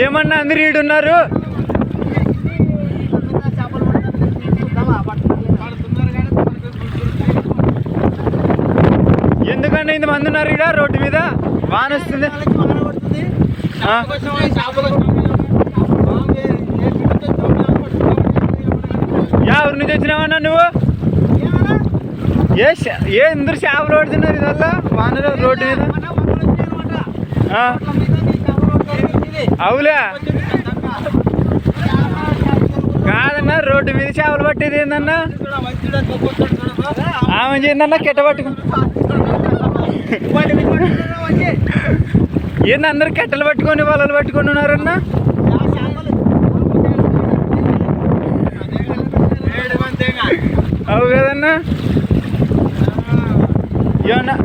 ఏమన్నా అందరు ఈడున్నారు. ఎందుకన్నా ఇంతమంది ఉన్నారు ఈడ రోడ్డు మీద? వాన వస్తుంది. ఎవరి నుంచి వచ్చినావన్నా నువ్వు? ఏ అందరు చేపలు పడుతున్నారు ఇదల్లా వానలో రోడ్డు మీద? అవులే కాదన్నా, రోడ్డు మీద చేపలు పట్టేది ఏందన్నా? ఆమె చేయిందన్నా కెట్ట పట్టుకు ఏంది అందరు కెట్టలు పట్టుకొని వలలు పట్టుకొని ఉన్నారన్నా? అవు కదన్నా. ఏమన్నా